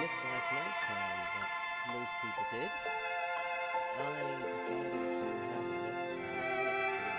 Last night's time, that most people did, I decided to have a look and see what the story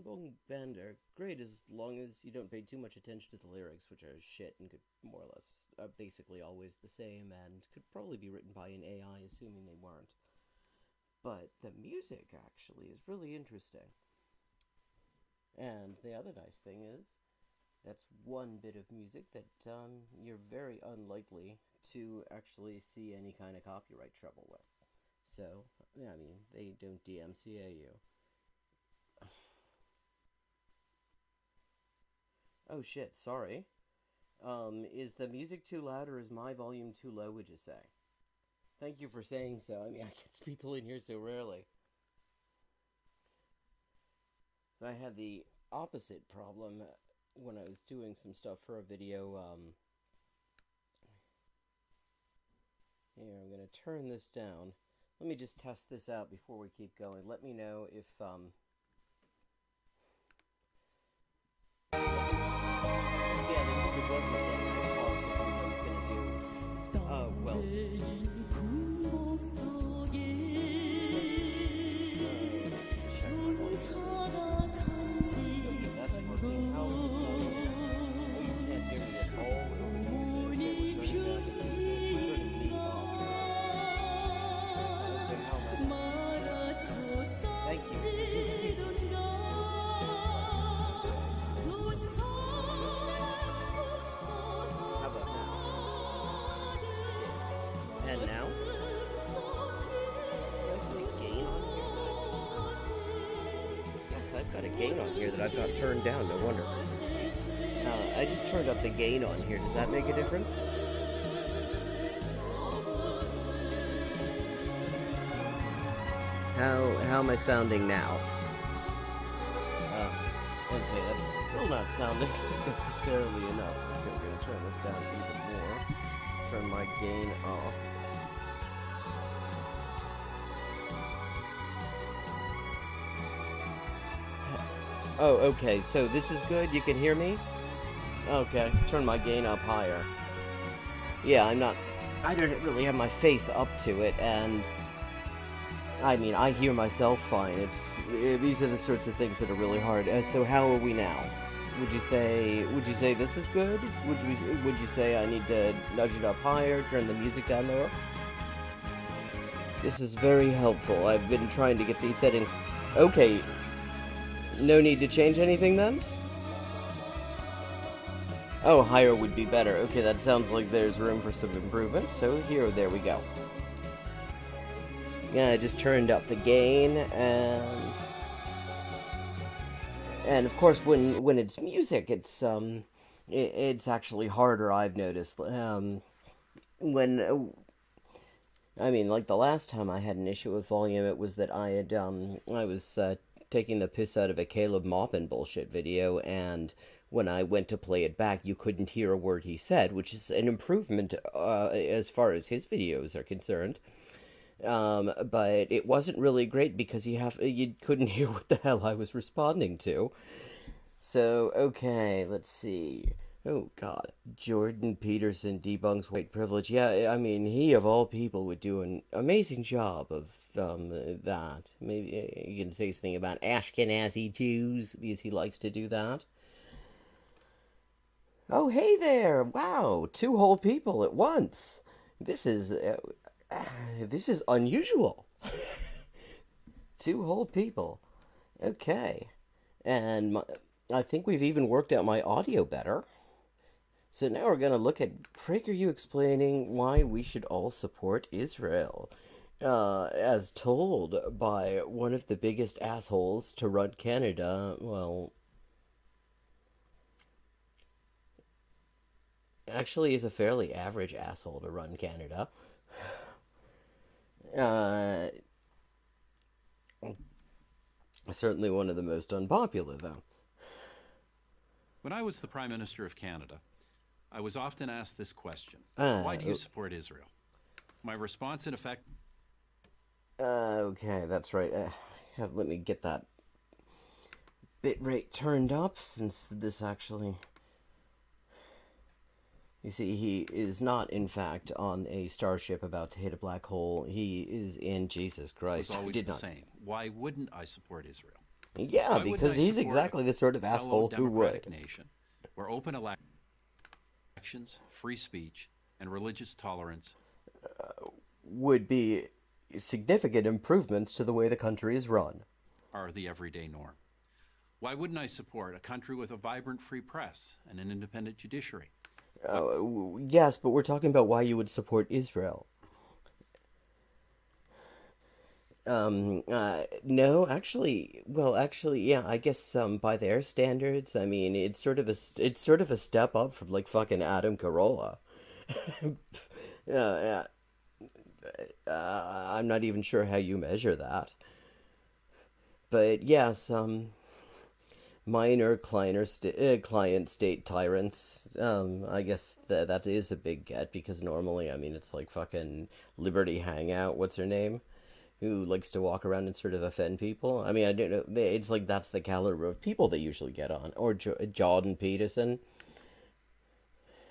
Bong Band are great as long as you don't pay too much attention to the lyrics, which are shit and could more or less basically always the same, and could probably be written by an AI, assuming they weren't. But the music actually is really interesting. And the other nice thing is, that's one bit of music that you're very unlikely to actually see any kind of copyright trouble with. So, yeah, I mean, they don't DMCA you. Oh shit, sorry. Is the music too loud or is my volume too low, would you say? Thank you for saying so. I mean, I get people in here so rarely. So I had the opposite problem when I was doing some stuff for a video. Here, I'm going to turn this down. Let me just test this out before we keep going. Let me know if, yeah, the music wasn't getting very close to things I was going to do. Oh, well. That's working. How is it sounding? Oh, you can't hear me at all. Thank you. How about now? And now? Yes, I've got a gain on here that I've got turned down, no wonder. I just turned up the gain on here. Does that make a difference? How am I sounding now? Okay, that's still not sounding necessarily enough. Okay, we're going to turn this down even more. Turn my gain off. Oh, okay, so this is good? You can hear me? Okay, turn my gain up higher. Yeah, I don't really have my face up to it, and I mean, I hear myself fine. These are the sorts of things that are really hard. So how are we now? Would you say this is good? Would you say I need to nudge it up higher, turn the music down lower? This is very helpful. I've been trying to get these settings. Okay. No need to change anything then? Oh, higher would be better. Okay, that sounds like there's room for some improvement. So there we go. Yeah, I just turned up the gain, and of course when it's music, it's actually harder, I've noticed. I mean, like the last time I had an issue with volume, it was that I was taking the piss out of a Caleb Maupin bullshit video, and when I went to play it back, you couldn't hear a word he said, which is an improvement as far as his videos are concerned. But it wasn't really great because you couldn't hear what the hell I was responding to. So, okay, let's see. Oh, God. Jordan Peterson debunks white privilege. Yeah, I mean, he of all people would do an amazing job of that. Maybe you can say something about Ashkenazi Jews, because he likes to do that. Oh, hey there! Wow, 2 whole people at once. This is unusual. 2 whole people. Okay. And I think we've even worked out my audio better. So now we're going to look at PragerU explaining why we should all support Israel. As told by one of the biggest assholes to run Canada, well, actually is a fairly average asshole to run Canada. Certainly one of the most unpopular, though. When I was the Prime Minister of Canada, I was often asked this question. Why do you support Israel? My response, in effect... Okay, that's right. Let me get that bitrate turned up, since this actually... You see, he is not, in fact, on a starship about to hit a black hole. He is in Jesus Christ. It's always the same. Why wouldn't I support Israel? Yeah, Why wouldn't because I he's support exactly the sort of a fellow asshole who democratic would. nation where open elections, free speech, and religious tolerance Would be significant improvements to the way the country is run. are the everyday norm? Why wouldn't I support a country with a vibrant free press and an independent judiciary? Why, Yes, but we're talking about why you would support Israel. No, actually, well, actually, yeah, I guess by their standards, I mean, it's sort of a step up from like fucking Adam Carolla. Yeah, I'm not even sure how you measure that, but yes, minor client state tyrants. I guess that is a big get because normally, I mean, it's like fucking Liberty Hangout. What's her name? Who likes to walk around and sort of offend people. I mean, I don't know. It's like that's the caliber of people they usually get on. Or Jordan Peterson.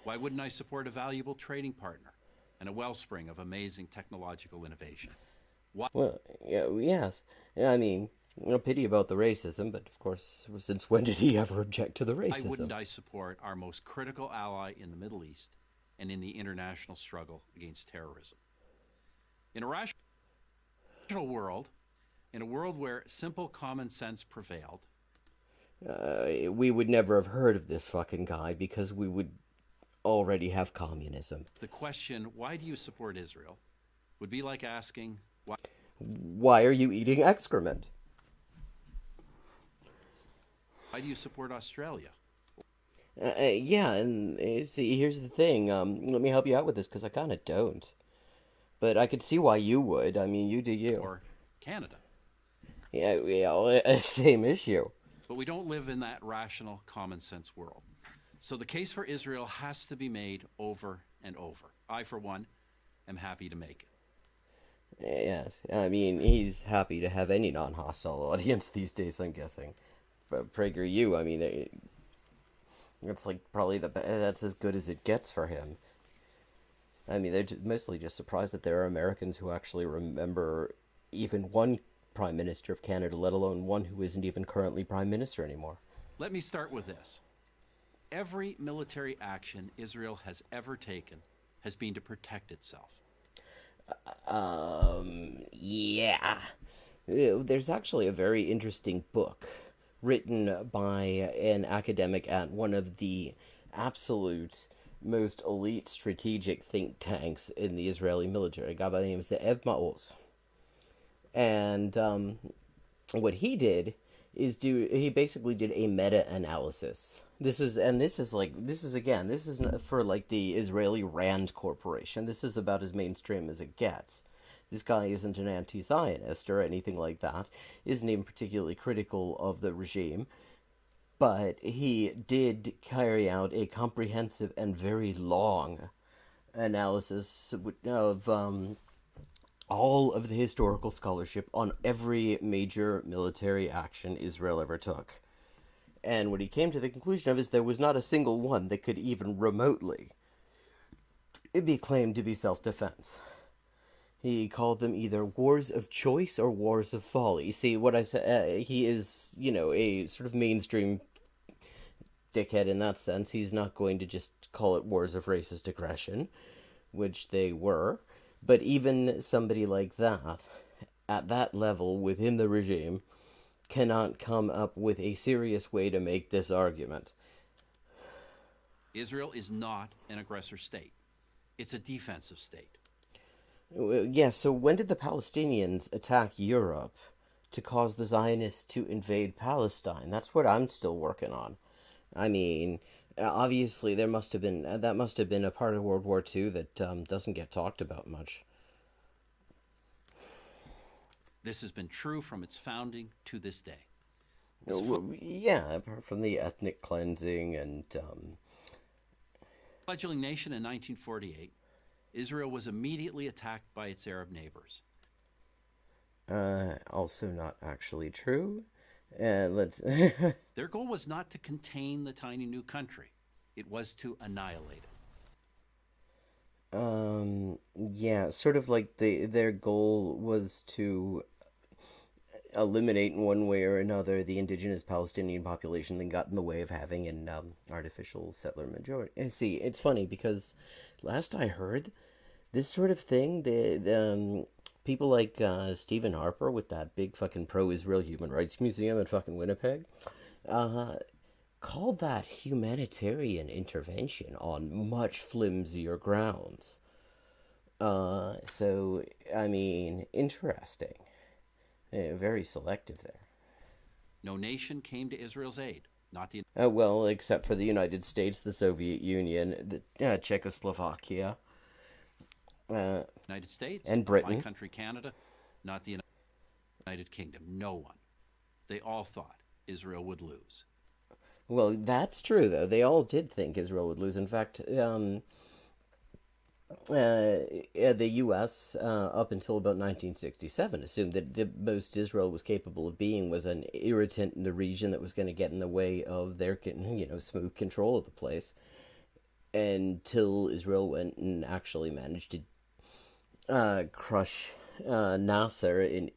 why wouldn't I support a valuable trading partner and a wellspring of amazing technological innovation? Why, Well, yeah, yes. I mean, no pity about the racism, but of course, since when did he ever object to the why wouldn't racism? I support our most critical ally in the Middle East and in the international struggle against terrorism? In a rational world, in a world where simple common sense prevailed, We would never have heard of this fucking guy because we would already have communism. the question, why do you support Israel, would be like asking, Why are you eating excrement? why do you support Australia? Yeah, and see, here's the thing. Let me help you out with this because I kind of don't. But I could see why you would. I mean, you do you. Or Canada? Yeah, yeah, same issue. But we don't live in that rational, common sense world. So the case for Israel has to be made over and over. I, for one, am happy to make it. Yes, I mean, he's happy to have any non-hostile audience these days, I'm guessing. But PragerU, I mean, it's like probably that's as good as it gets for him. I mean, they're mostly just surprised that there are Americans who actually remember even one Prime Minister of Canada, let alone one who isn't even currently Prime Minister anymore. Let me start with this. Every military action Israel has ever taken has been to protect itself. Yeah. There's actually a very interesting book written by an academic at one of the absolute most elite strategic think tanks in the Israeli military, a guy by the name of Ze'ev Maoz. And what he did is he basically did a meta-analysis. This is for like the Israeli Rand Corporation. This is about as mainstream as it gets. This guy isn't an anti-Zionist or anything like that, isn't even particularly critical of the regime, but he did carry out a comprehensive and very long analysis of all of the historical scholarship on every major military action Israel ever took. And what he came to the conclusion of is there was not a single one that could even remotely be claimed to be self-defense. He called them either wars of choice or wars of folly. See, what I said, he is, a sort of mainstream dickhead in that sense. He's not going to just call it wars of racist aggression, which they were. But even somebody like that, at that level within the regime, cannot come up with a serious way to make this argument. Israel is not an aggressor state. It's a defensive state. Yeah, so when did the Palestinians attack Europe to cause the Zionists to invade Palestine? That's what I'm still working on. I mean, obviously that must have been a part of World War II that doesn't get talked about much. This has been true from its founding to this day. Yeah, apart from the ethnic cleansing and Fledgling nation in 1948, Israel was immediately attacked by its Arab neighbors. Also not actually true. Let's. Their goal was not to contain the tiny new country. It was to annihilate it. Yeah, sort of like their goal was to eliminate in one way or another the indigenous Palestinian population that got in the way of having an artificial settler majority. And see, it's funny because last I heard, this sort of thing, people like Stephen Harper with that big fucking pro-Israel human rights museum in fucking Winnipeg, uh, called that humanitarian intervention on much flimsier grounds. So, I mean, interesting. Very selective there. No nation came to Israel's aid, not the Well, except for the United States, the Soviet Union, Czechoslovakia, United States, and Britain. my country, Canada, not the United Kingdom. No one. They all thought Israel would lose. Well, that's true, though. They all did think Israel would lose. In fact, the U.S. Up until about 1967 assumed that the most Israel was capable of being was an irritant in the region that was going to get in the way of their, smooth control of the place. Until Israel went and actually managed to crush Nasser in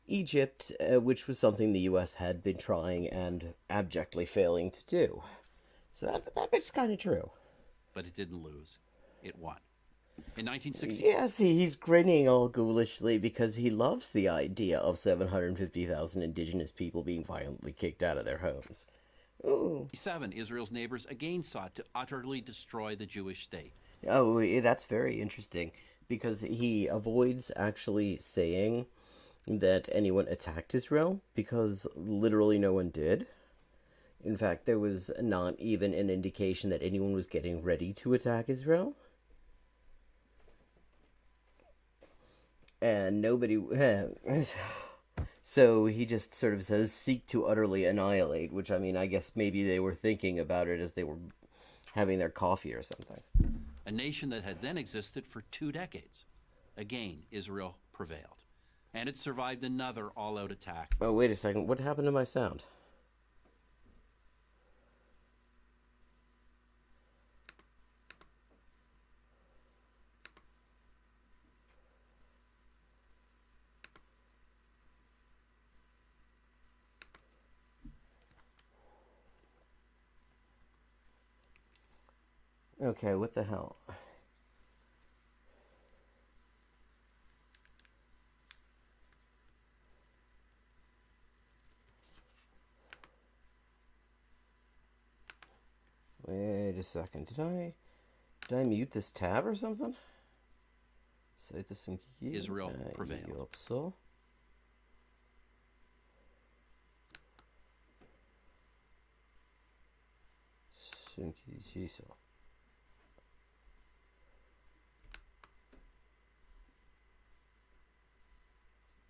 Egypt, which was something the U.S. had been trying and abjectly failing to do. So that bit's kind of true. But it didn't lose. It won. In 1960... Yeah, see, he's grinning all ghoulishly because he loves the idea of 750,000 indigenous people being violently kicked out of their homes. Ooh. 1967, Israel's neighbors again sought to utterly destroy the Jewish state. Oh, that's very interesting because he avoids actually saying that anyone attacked Israel because literally no one did. In fact, there was not even an indication that anyone was getting ready to attack Israel. And nobody... So he just sort of says, seek to utterly annihilate, which, I mean, I guess maybe they were thinking about it as they were having their coffee or something. A nation that had then existed for 2 decades. Again, Israel prevailed. And it survived another all-out attack. Oh, wait a second. What happened to my sound? Okay, what the hell? Wait a second. Did I mute this tab or something? Israel prevailed.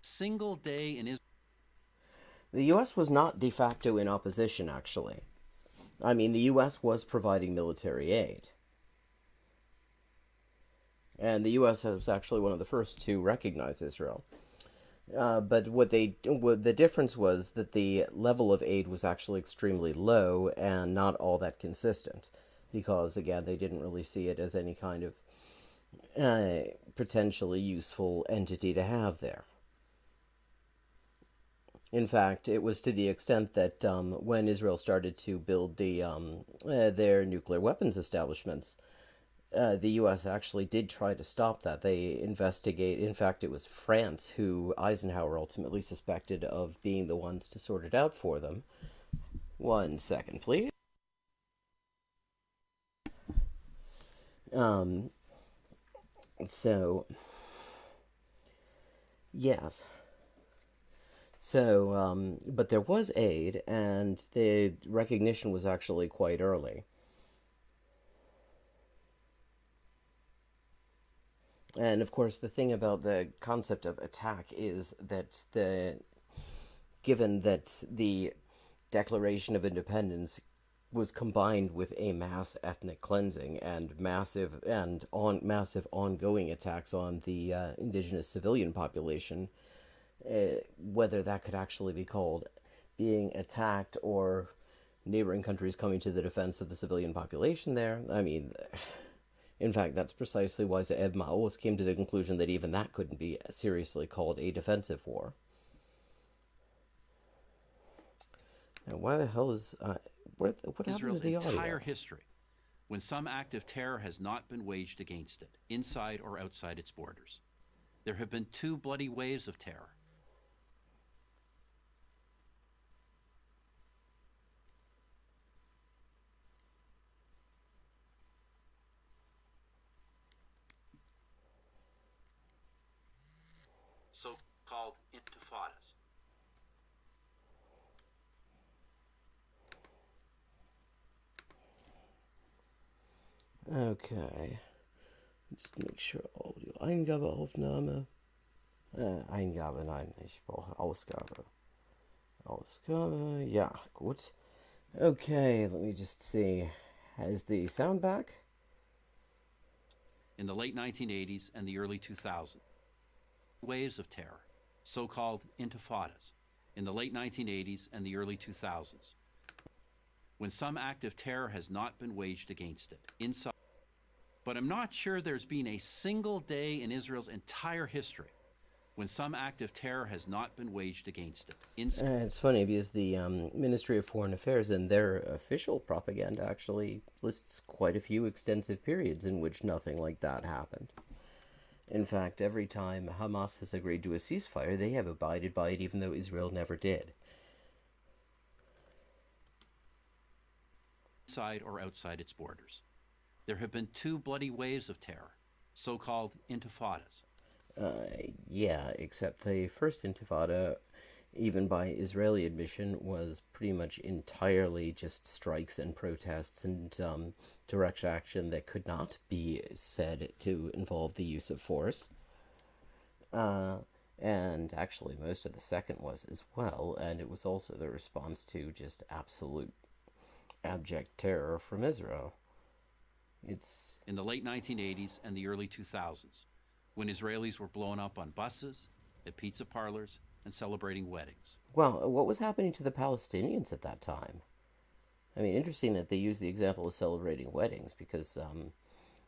Single day in Israel. The U.S. was not de facto in opposition, actually. I mean, the U.S. was providing military aid. And the U.S. was actually one of the first to recognize Israel. But the difference was that the level of aid was actually extremely low and not all that consistent. Because, again, they didn't really see it as any kind of potentially useful entity to have there. In fact, it was to the extent that when Israel started to build their nuclear weapons establishments, the U.S. actually did try to stop that. They investigate. In fact, it was France who Eisenhower ultimately suspected of being the ones to sort it out for them. 1 second, please. So, yes. So, but there was aid, and the recognition was actually quite early. And, of course, the thing about the concept of attack is that given that the Declaration of Independence was combined with a mass ethnic cleansing and massive ongoing attacks on the indigenous civilian population, whether that could actually be called being attacked or neighboring countries coming to the defense of the civilian population there, I mean, in fact, that's precisely why Ze'ev Maoz came to the conclusion that even that couldn't be seriously called a defensive war. And why the hell is what happened to Israel's the entire audio? history when some act of terror has not been waged against it, inside or outside its borders. There have been 2 bloody waves of terror. So-called intifadas. Okay. Just make sure Audioeingabeaufnahme. Eingabe, nein, ich brauche Ausgabe. Ausgabe, ja, gut. Okay, let me just see. Has the sound back? In the late 1980s and the early 2000s, waves of terror, so-called intifadas, in the late 1980s and the early 2000s, when some act of terror has not been waged against it, inside. But I'm not sure there's been a single day in Israel's entire history when some act of terror has not been waged against it. It's funny because the Ministry of Foreign Affairs in their official propaganda actually lists quite a few extensive periods in which nothing like that happened. In fact, every time Hamas has agreed to a ceasefire, they have abided by it even though Israel never did. Inside or outside its borders. There have been 2 bloody waves of terror, so-called intifadas. Yeah, except the first intifada, even by Israeli admission, was pretty much entirely just strikes and protests and direct action that could not be said to involve the use of force. And actually, most of the second was as well, and it was also the response to just absolute abject terror from Israel. It's in the late 1980s and the early 2000s, when Israelis were blown up on buses, at pizza parlors, and celebrating weddings. Well, what was happening to the Palestinians at that time? I mean, interesting that they use the example of celebrating weddings because,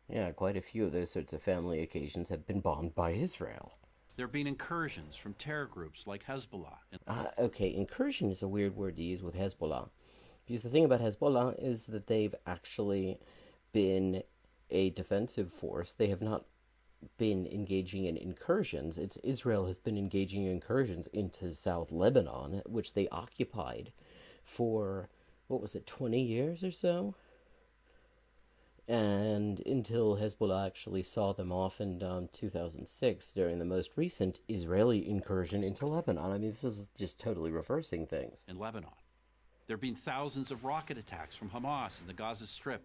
yeah, quite a few of those sorts of family occasions have been bombed by Israel. There have been incursions from terror groups like Hezbollah. Okay, incursion is a weird word to use with Hezbollah. Because the thing about Hezbollah is that they've actually been a defensive force. They have not been engaging in incursions. It's Israel has been engaging in incursions into South Lebanon, which they occupied for, what was it, 20 years or so? And until Hezbollah actually saw them off in 2006 during the most recent Israeli incursion into Lebanon. I mean, this is just totally reversing things. In Lebanon. There have been thousands of rocket attacks from Hamas in the Gaza Strip.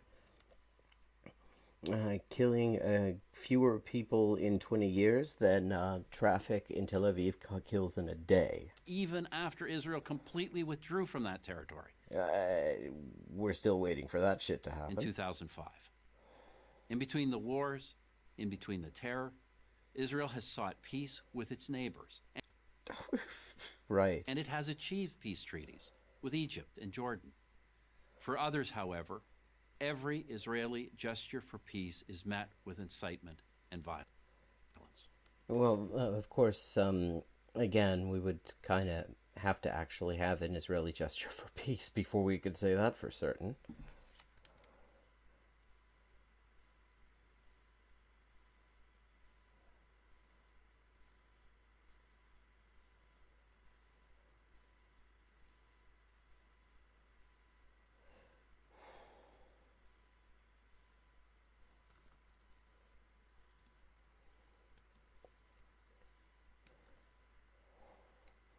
Killing fewer people in 20 years than traffic in Tel Aviv kills in a day. Even after Israel completely withdrew from that territory. We're still waiting for that shit to happen. In 2005. In between the wars, in between the terror, Israel has sought peace with its neighbors. Right. And it has achieved peace treaties with Egypt and Jordan. For others, however, every Israeli gesture for peace is met with incitement and violence. Well, of course, again, we would kind of have to actually have an Israeli gesture for peace before we could say that for certain.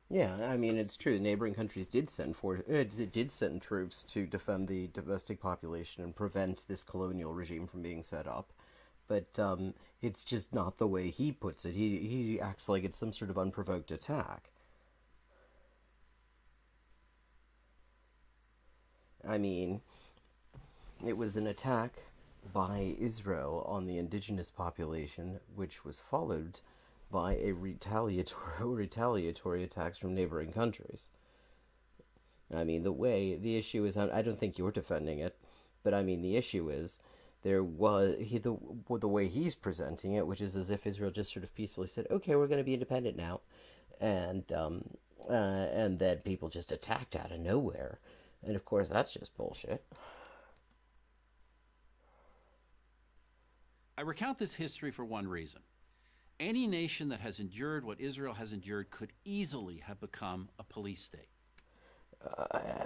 Yeah, I mean it's true. Neighboring countries did send troops to defend the domestic population and prevent this colonial regime from being set up. But it's just not the way he puts it. He acts like it's some sort of unprovoked attack. I mean, it was an attack by Israel on the indigenous population, which was followed by a retaliatory attacks from neighboring countries. I mean, the issue is, I don't think you're defending it, but I mean, the issue is, the way he's presenting it, which is as if Israel just sort of peacefully said, okay, we're going to be independent now, and and then people just attacked out of nowhere. And of course, that's just bullshit. I recount this history for one reason. Any nation that has endured what Israel has endured could easily have become a police state.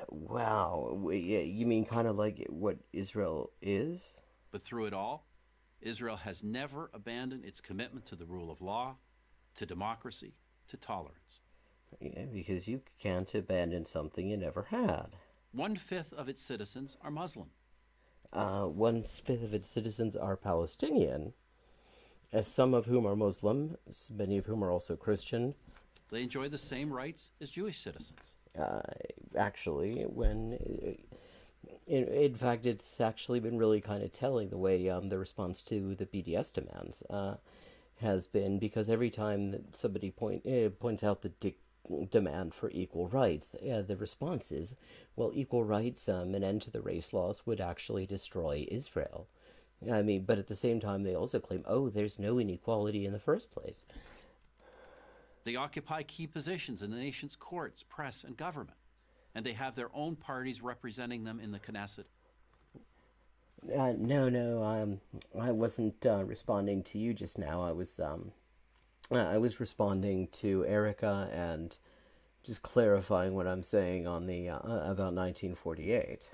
Wow. You mean kind of like what Israel is? But through it all, Israel has never abandoned its commitment to the rule of law, to democracy, to tolerance. Yeah, because you can't abandon something you never had. 1/5 of its citizens are Muslim. 1/5 of its citizens are Palestinian, some of whom are Muslim, many of whom are also Christian. They enjoy the same rights as Jewish citizens. Actually, in fact, it's actually been really kind of telling the way the response to the BDS demands has been, because every time that somebody points out the demand for equal rights, the response is, well, equal rights, an end to the race laws would actually destroy Israel. I mean, but at the same time, they also claim, oh, there's no inequality in the first place. They occupy key positions in the nation's courts, press, and government, and they have their own parties representing them in the Knesset. No, I wasn't responding to you just now. I was responding to Erica and just clarifying what I'm saying on the about 1948.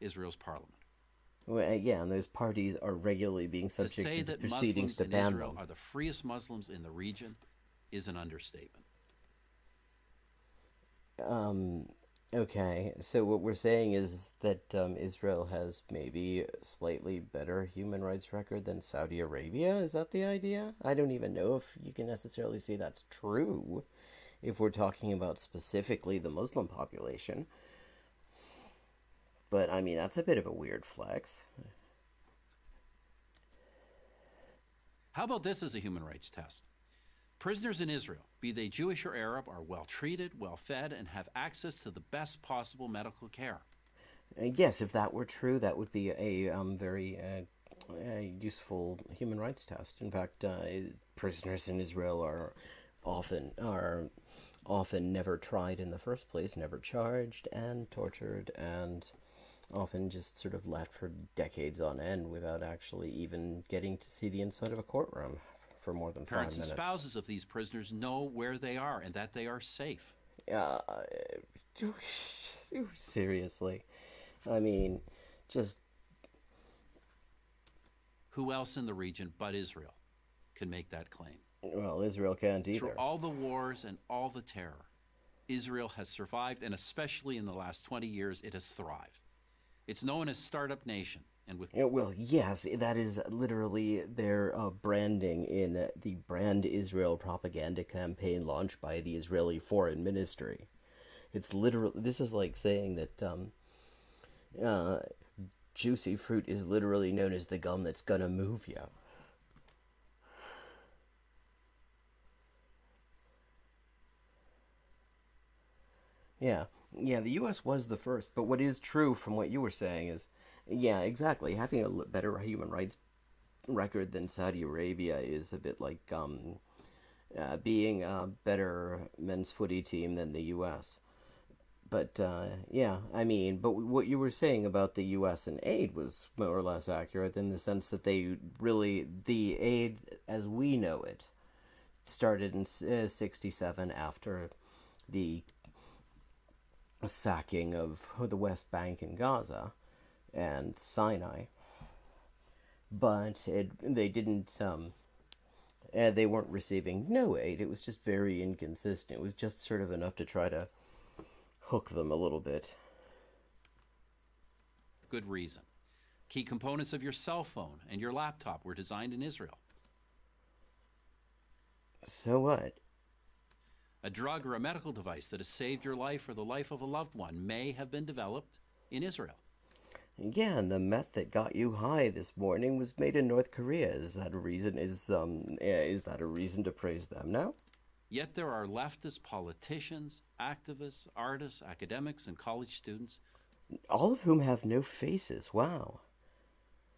Israel's parliament. Well, yeah, and those parties are regularly being subject to proceedings to ban them. To say that Muslims in Israel are the freest Muslims in the region is an understatement. Okay, so what we're saying is that Israel has maybe a slightly better human rights record than Saudi Arabia? Is that the idea? I don't even know if you can necessarily say that's true if we're talking about specifically the Muslim population. But, I mean, that's a bit of a weird flex. How about this as a human rights test? Prisoners in Israel, be they Jewish or Arab, are well treated, well fed, and have access to the best possible medical care. Yes, if that were true, that would be a very useful human rights test. In fact, prisoners in Israel are often never tried in the first place, never charged, and tortured, and often just sort of left for decades on end without actually even getting to see the inside of a courtroom for more than 5 minutes. Parents and spouses of these prisoners know where they are and that they are safe. Seriously. I mean, just... Who else in the region but Israel can make that claim? Well, Israel can't either. Through all the wars and all the terror, Israel has survived, and especially in the last 20 years, it has thrived. It's known as Startup Nation. And with well, yes, that is literally their branding in the Brand Israel propaganda campaign launched by the Israeli Foreign Ministry. It's literally, this is like saying that juicy fruit is literally known as the gum that's gonna move you. Yeah, the U.S. was the first, but what is true from what you were saying is, yeah, exactly, having a better human rights record than Saudi Arabia is a bit like being a better men's footy team than the U.S. But, yeah, I mean, but what you were saying about the U.S. and aid was more or less accurate in the sense that the aid as we know it started in 1967 after the sacking of the West Bank and Gaza and Sinai. But they didn't, they weren't receiving no aid. It was just very inconsistent. It was just sort of enough to try to hook them a little bit. Good reason. Key components of your cell phone and your laptop were designed in Israel. So what? A drug or a medical device that has saved your life or the life of a loved one may have been developed in Israel. Yeah, and the meth that got you high this morning was made in North Korea. Is that a reason? Is that a reason to praise them now? Yet there are leftist politicians, activists, artists, academics, and college students, all of whom have no faces. Wow.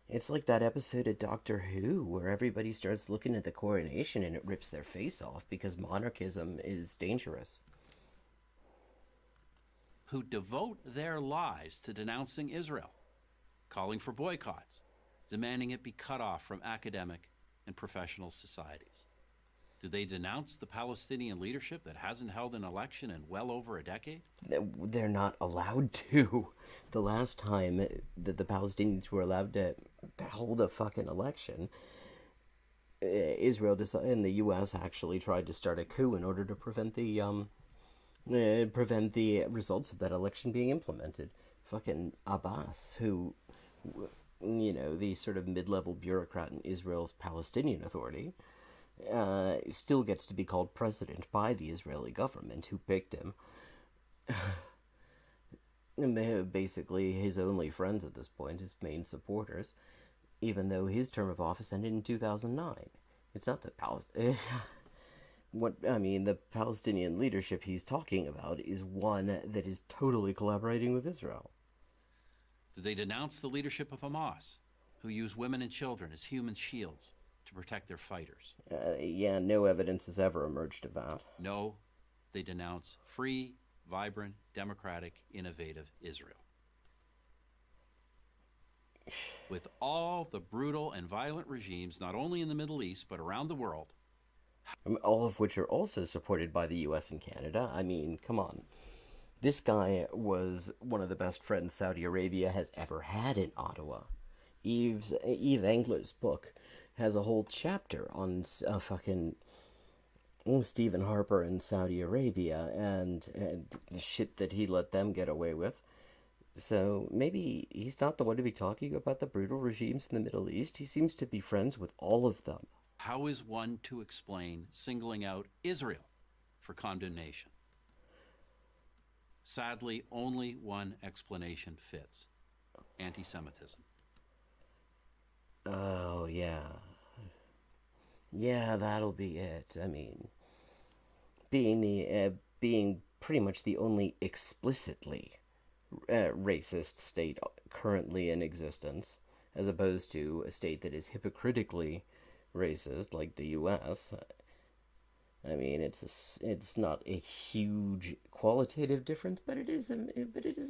It's like that episode of Doctor Who where everybody starts looking at the coronation and it rips their face off because monarchism is dangerous. Who devote their lives to denouncing Israel, calling for boycotts, demanding it be cut off from academic and professional societies. Do they denounce the Palestinian leadership that hasn't held an election in well over a decade? They're not allowed to. The last time that the Palestinians were allowed to hold a fucking election, Israel and the U.S. actually tried to start a coup in order to prevent the results of that election being implemented. Fucking Abbas, who, the sort of mid-level bureaucrat in Israel's Palestinian Authority, still gets to be called president by the Israeli government, who picked him. Basically, his only friends at this point, his main supporters, even though his term of office ended in 2009. It's not the the Palestinian leadership he's talking about is one that is totally collaborating with Israel. Do they denounce the leadership of Hamas, who use women and children as human shields to protect their fighters? No evidence has ever emerged of that. No, they denounce free, vibrant, democratic, innovative Israel. With all the brutal and violent regimes, not only in the Middle East, but around the world. All of which are also supported by the U.S. and Canada. I mean, come on. This guy was one of the best friends Saudi Arabia has ever had in Ottawa. Eve Engler's book has a whole chapter on fucking Stephen Harper and Saudi Arabia and the shit that he let them get away with. So maybe he's not the one to be talking about the brutal regimes in the Middle East. He seems to be friends with all of them. How is one to explain singling out Israel for condemnation? Sadly, only one explanation fits: anti-Semitism. Oh, yeah. Yeah, that'll be it. I mean, being pretty much the only explicitly racist state currently in existence, as opposed to a state that is hypocritically racist like the U.S. I mean, it's not a huge qualitative difference, but it is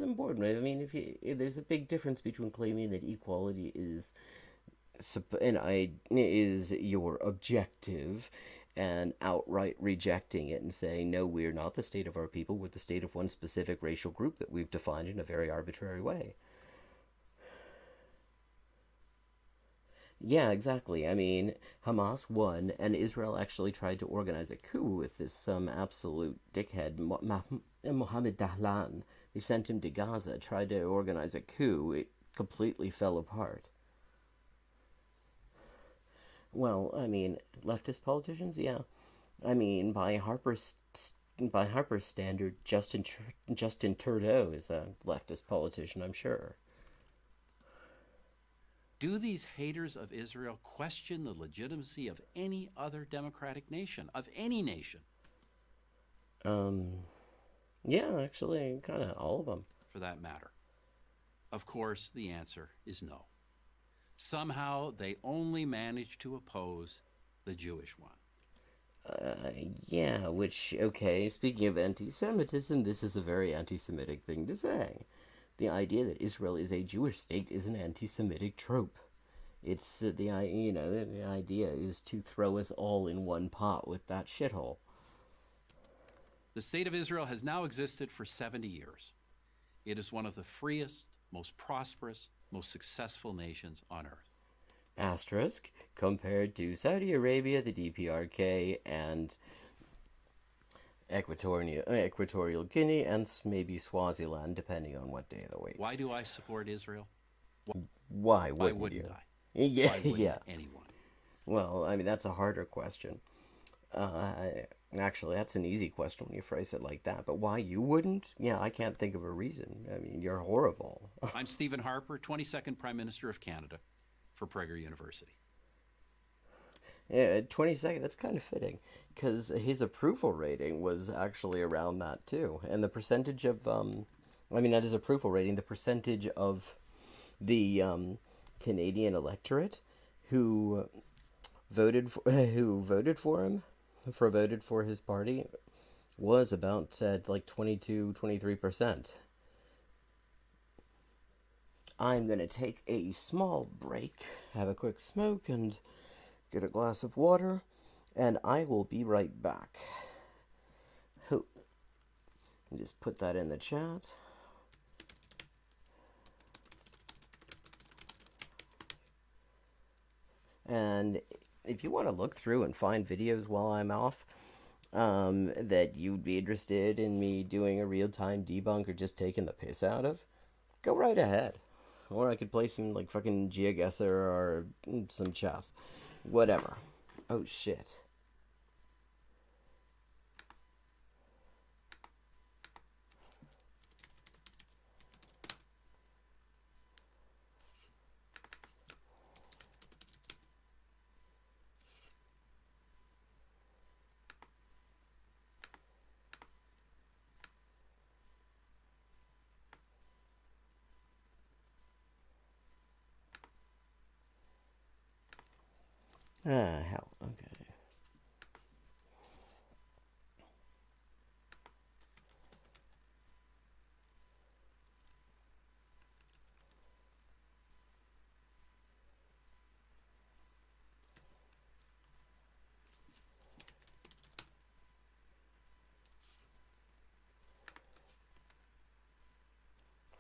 important. I mean, if there's a big difference between claiming that equality is your objective and outright rejecting it and saying, no, we're not the state of our people, we're the state of one specific racial group that we've defined in a very arbitrary way. Yeah, exactly. I mean, Hamas won, and Israel actually tried to organize a coup with this absolute dickhead, Mohammed Dahlan. They sent him to Gaza, tried to organize a coup. It completely fell apart. Well, I mean, leftist politicians, yeah. I mean, by Harper's standard, Justin Trudeau is a leftist politician, I'm sure. Do these haters of Israel question the legitimacy of any other democratic nation, of any nation? Yeah, actually, kind of all of them. For that matter. Of course, the answer is no. Somehow they only manage to oppose the Jewish one. Yeah, which, okay, speaking of anti-Semitism, this is a very anti-Semitic thing to say. The idea that Israel is a Jewish state is an anti-Semitic trope. It's, the idea is to throw us all in one pot with that shithole. The State of Israel has now existed for 70 years. It is one of the freest, most prosperous, most successful nations on earth. Asterisk, compared to Saudi Arabia, the DPRK, and Equatorial Guinea, and maybe Swaziland, depending on what day of the week. Why do I support Israel? Why wouldn't you? I? Yeah, Why wouldn't yeah. anyone? Well, I mean, that's a harder question. Actually, that's an easy question when you phrase it like that. But why you wouldn't? Yeah, I can't think of a reason. I mean, you're horrible. I'm Stephen Harper, 22nd Prime Minister of Canada for Prager University. Yeah, 22nd, that's kind of fitting. Because his approval rating was actually around that, too. And the percentage of, not his approval rating, the percentage of the Canadian electorate who voted for his party was about at like 22-23%. I'm going to take a small break, have a quick smoke, and get a glass of water, and I will be right back. Just put that in the chat. And if you want to look through and find videos while I'm off that you'd be interested in me doing a real-time debunk or just taking the piss out of, go right ahead. Or I could play some like fucking Geoguessr or some chess. Whatever. Oh shit. Hell. Okay.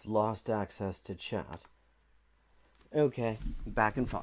Lost access to chat. Okay, back in 5.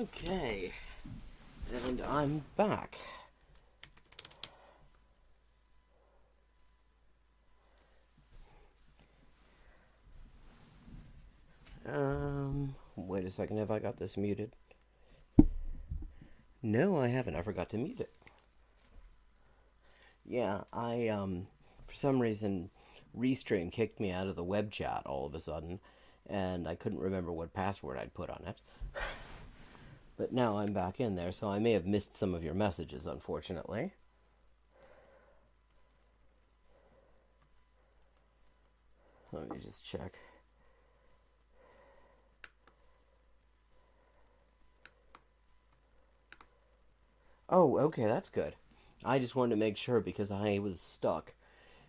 Okay, and I'm back. Wait a second, have I got this muted? No, I haven't. I forgot to mute it. Yeah, for some reason, Restream kicked me out of the web chat all of a sudden, and I couldn't remember what password I'd put on it. But now I'm back in there, so I may have missed some of your messages, unfortunately. Let me just check. Oh, okay, that's good. I just wanted to make sure because I was stuck.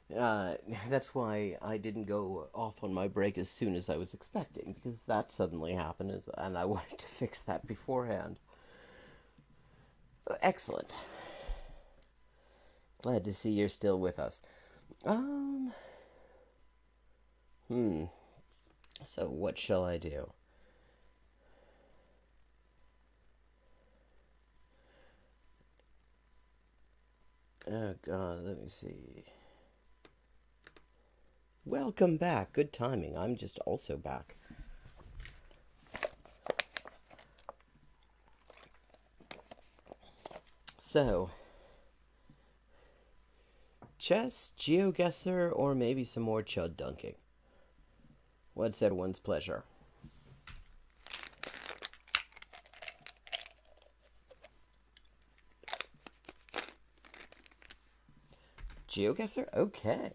That's why I didn't go off on my break as soon as I was expecting, because that suddenly happened, and I wanted to fix that beforehand. Excellent. Glad to see you're still with us. So what shall I do? Oh god, let me see. Welcome back. Good timing. I'm just also back. So, chess, Geoguessr, or maybe some more chud dunking? What's everyone's pleasure? Geoguessr? Okay.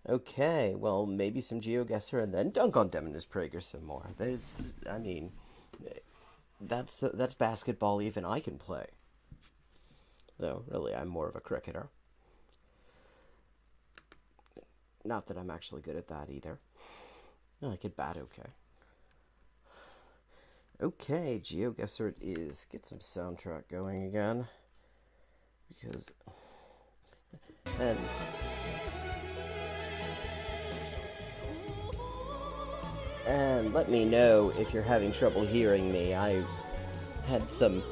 Okay, well, maybe some Geoguessr and then dunk on Demonis Prager some more. That's basketball even I can play. Though, really, I'm more of a cricketer. Not that I'm actually good at that either. No, I could bat okay. Okay, Geoguessr it is. Get some soundtrack going again. Because... And let me know if you're having trouble hearing me. I had some...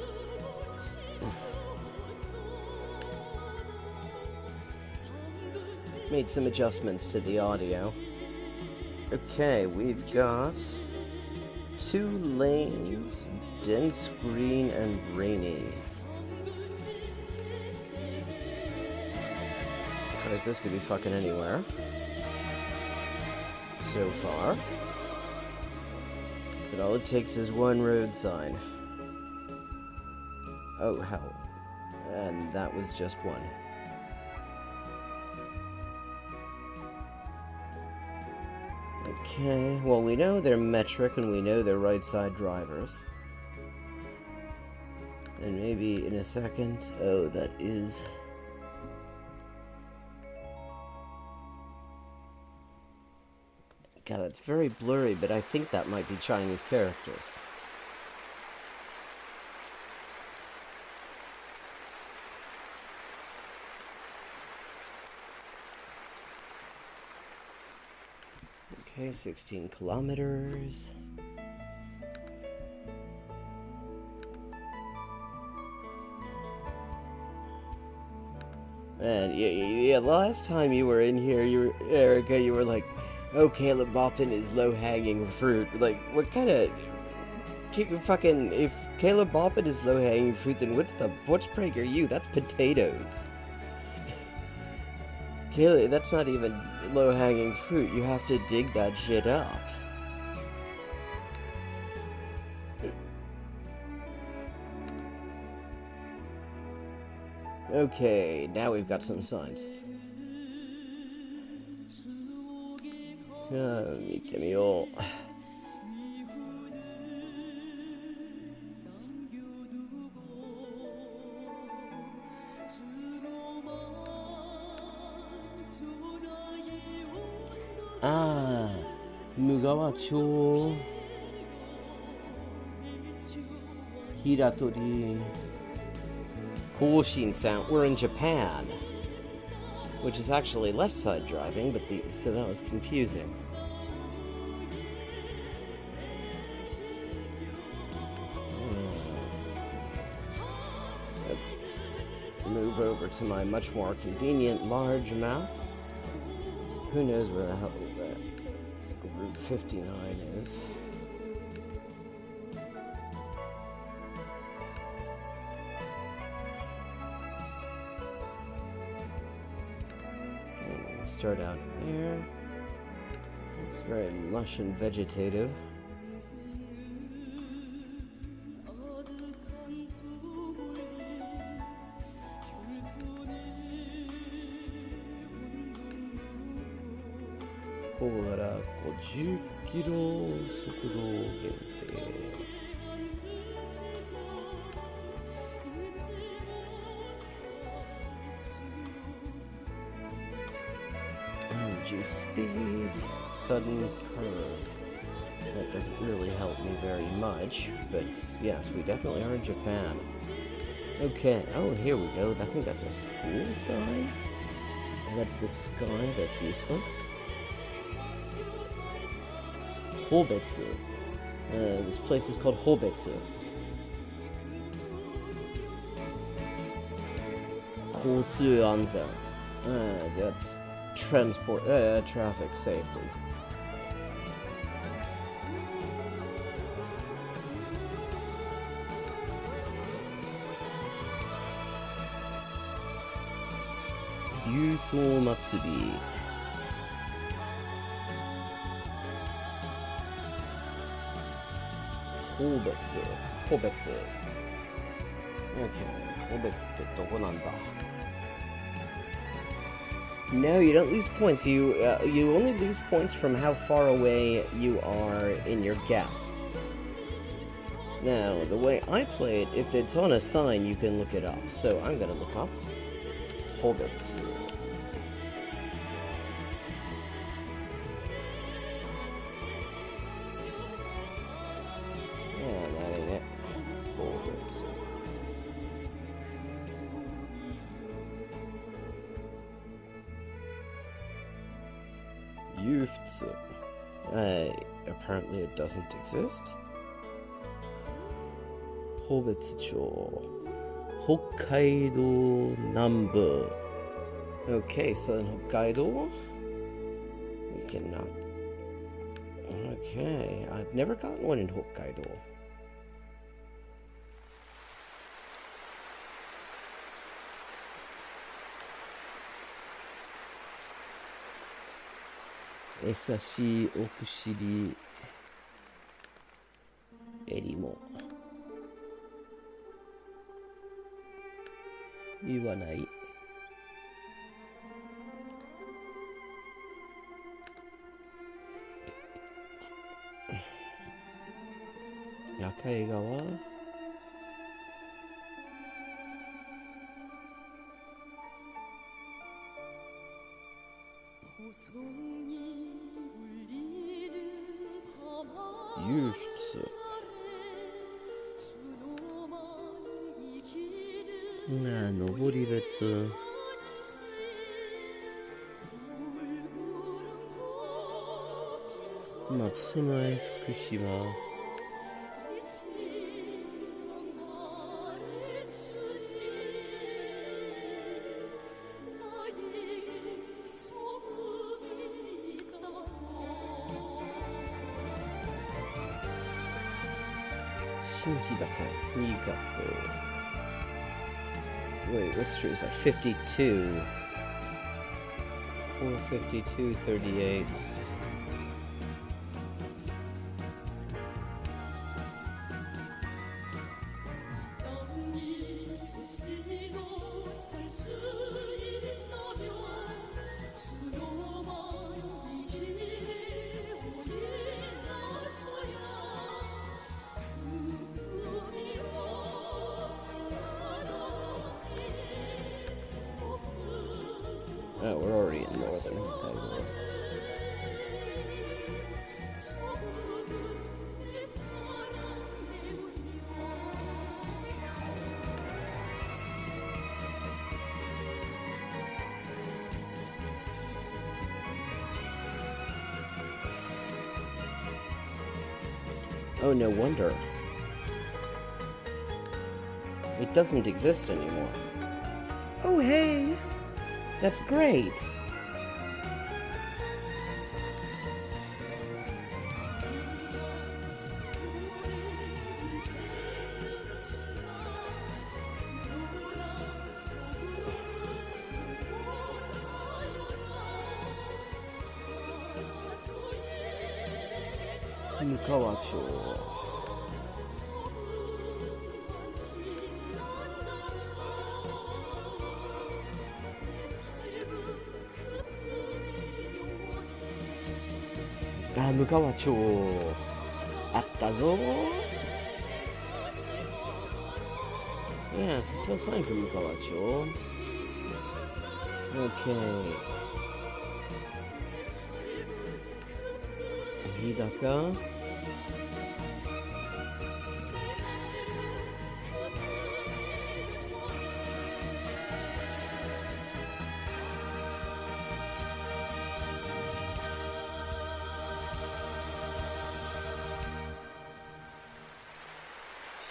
made some adjustments to the audio. Okay, we've got 2 lanes, dense green and rainy. Because this could be fucking anywhere. So far. But all it takes is one road sign. Oh, hell. And that was just one. Okay, well, we know they're metric and we know they're right-side drivers. And maybe in a second... Oh, that is... God, it's very blurry, but I think that might be Chinese characters. Okay, 16 kilometers. And yeah, last time you were in here, Erica, you were like, oh, Caleb Bopton is low-hanging fruit. Like, what kind of... fucking... If Caleb Bopton is low-hanging fruit, then what's PragerU? That's potatoes. Caleb, that's not even low-hanging fruit. You have to dig that shit up. Okay, now we've got some signs. 見てみよう。ああ、無川町、平取、甲信sound. We're in Japan. Which is actually left side driving, but so that was confusing. move over to my much more convenient large map. Who knows where the hell that Route 59 is. Start out there. It's very lush and vegetative. Kolara 50キロ速度限定。Speed, sudden curve. That doesn't really help me very much, but yes, we definitely are in Japan. Okay, oh, here we go. I think that's a school sign. And that's the sky, that's useless. Hobetsu. This place is called Hobetsu. Koutsu Anzen. That's traffic safety. Yusou Matsuri. Hobetsu. Hobetsu. Okay, Hobetsu ってどこなんだ? No, you don't lose points. You only lose points from how far away you are in your guess. Now, the way I play it, if it's on a sign, you can look it up. So I'm gonna look up Hobetsu. Yeah, that ain't it. Hobetsu. Yufutsu. Apparently it doesn't exist. Hobetsu-cho. Hokkaido Nambu. Okay, so in Hokkaido, we cannot. Okay, I've never gotten one in Hokkaido. Esashi okushiri erimo. Iwanai. Yakaigawa. Yufutsu. Noboribetsu. Matsumae Fukushima. Shinhidaka, Niigata. Wait, what street is that? 52. 452, 38. Oh, we're already in northern Hokkaido. Oh, no wonder. It doesn't exist anymore. Oh, Oh, hey! That's great! Mukawacho. Ah, Mukawacho. Attazo? Yes, it's still signed for Mukawacho. Okay. Hidaka.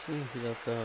Hidaka.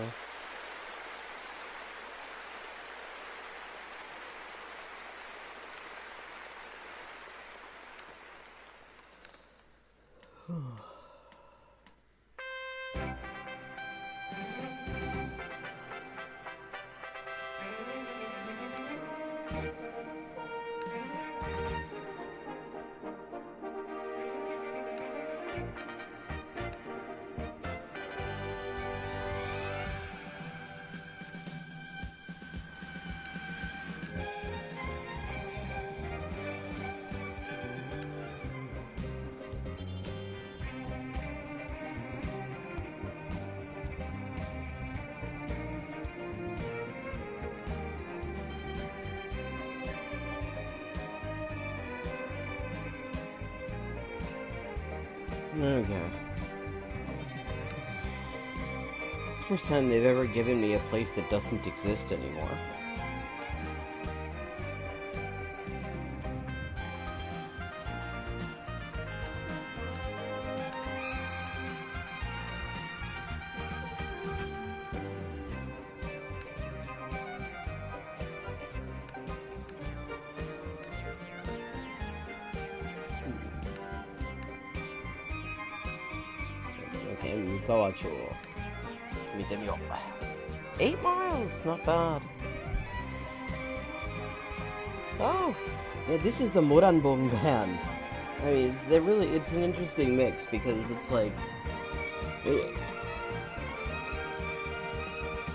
Okay. First time they've ever given me a place that doesn't exist anymore. Okay, Mukawacho. 見てみよう. 8 miles, not bad. Oh, yeah, this is the Moranbong band. I mean, it's an interesting mix because it's like,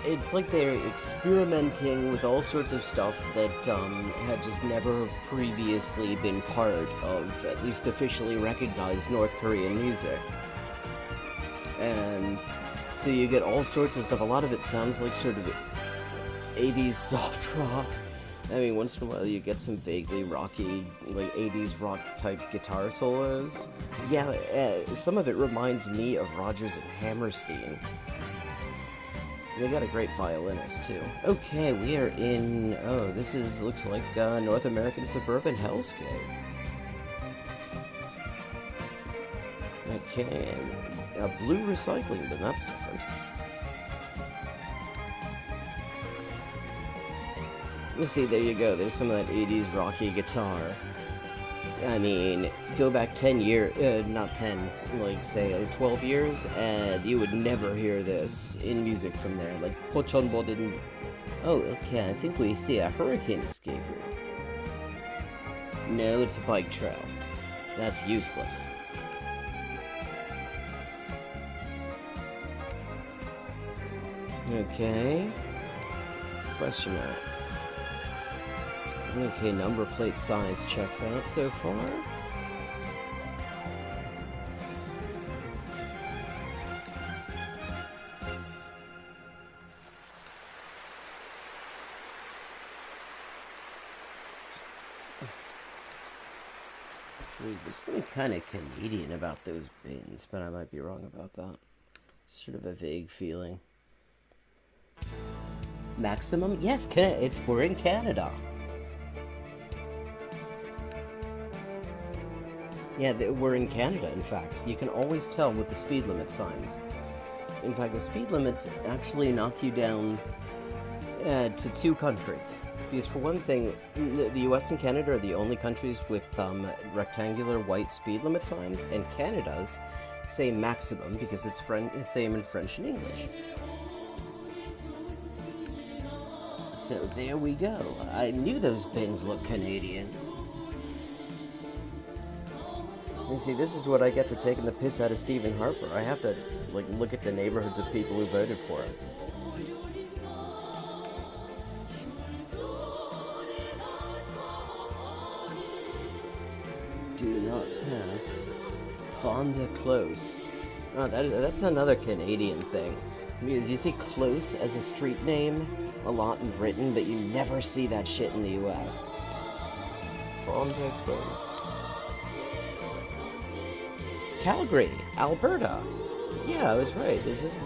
it's like they're experimenting with all sorts of stuff that had just never previously been part of at least officially recognized North Korean music. And so you get all sorts of stuff. A lot of it sounds like sort of 80s soft rock. I mean, once in a while you get some vaguely rocky, like 80s rock type guitar solos. Yeah, some of it reminds me of Rodgers and Hammerstein. They got a great violinist too. Okay, we are in. Oh, looks like North American suburban hellscape. Okay, blue recycling, but that's different. You see, there you go. There's some of that 80s rocky guitar. I mean, go back 10 years, not 10, like say 12 years, and you would never hear this in music from there. Like, Pochonbo didn't. Oh, okay, I think we see a hurricane escape here. No, it's a bike trail. That's useless. Okay. Question mark. Okay, number plate size checks out so far. There's something kind of Canadian about those bins, but I might be wrong about that. Sort of a vague feeling. Maximum? Yes, we're in Canada. Yeah, we're in Canada, in fact. You can always tell with the speed limit signs. In fact, the speed limits actually knock you down to 2 countries. Because for one thing, the US and Canada are the only countries with rectangular white speed limit signs, and Canada's say maximum because it's same in French and English. So there we go. I knew those bins looked Canadian. You see, this is what I get for taking the piss out of Stephen Harper. I have to look at the neighborhoods of people who voted for him. Do not pass. Fonda Close. Oh, that's another Canadian thing. Because you see Close as a street name a lot in Britain, but you never see that shit in the US. Fonda Close. Calgary, Alberta. Yeah, I was right. This is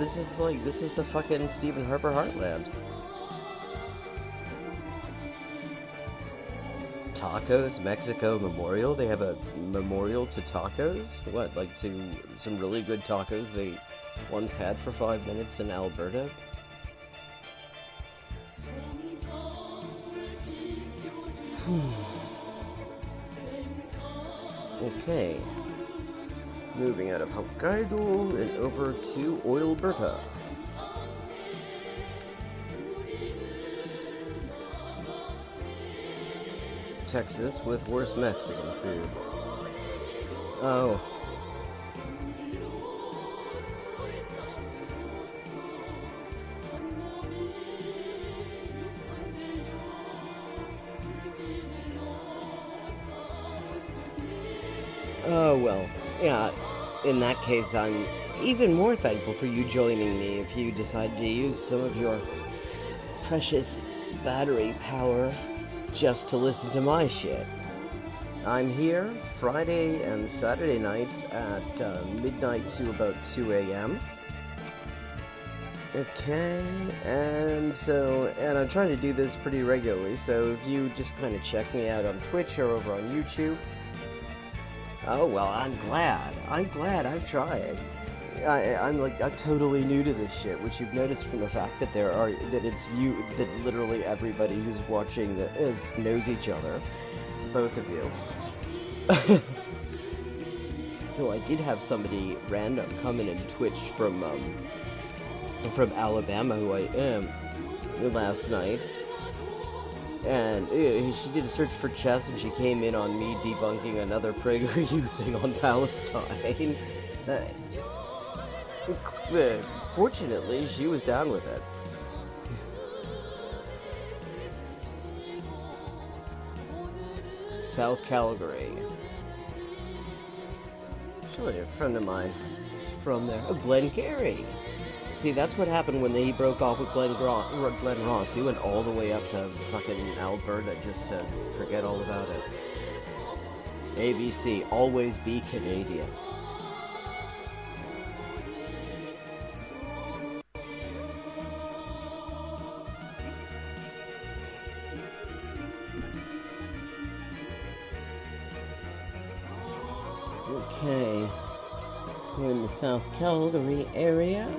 the fucking Stephen Harper heartland. Tacos, Mexico Memorial. They have a memorial to tacos. What, like to some really good tacos they once had for 5 minutes in Alberta? Okay. Moving out of Hokkaido and over to Oilberta. Texas with worse Mexican food. Oh. Oh, well. Yeah, in that case, I'm even more thankful for you joining me if you decide to use some of your precious battery power just to listen to my shit. I'm here Friday and Saturday nights at midnight to about 2 a.m. Okay, and I'm trying to do this pretty regularly, so if you just kind of check me out on Twitch or over on YouTube. Oh, well, I'm glad I'm trying. I'm totally new to this shit, which you've noticed from the fact that that literally everybody who's watching knows each other, both of you. Though I did have somebody random come in and Twitch from Alabama, who I am, last night, and she did a search for chess, and she came in on me debunking another PragerU thing on Palestine. Fortunately, she was down with it. South Calgary. Actually, a friend of mine is from there. Oh, Glenn Carey. See, that's what happened when he broke off with Glenn Ross. He went all the way up to fucking Alberta just to forget all about it. ABC, always be Canadian. Okay, we're in the South Calgary area.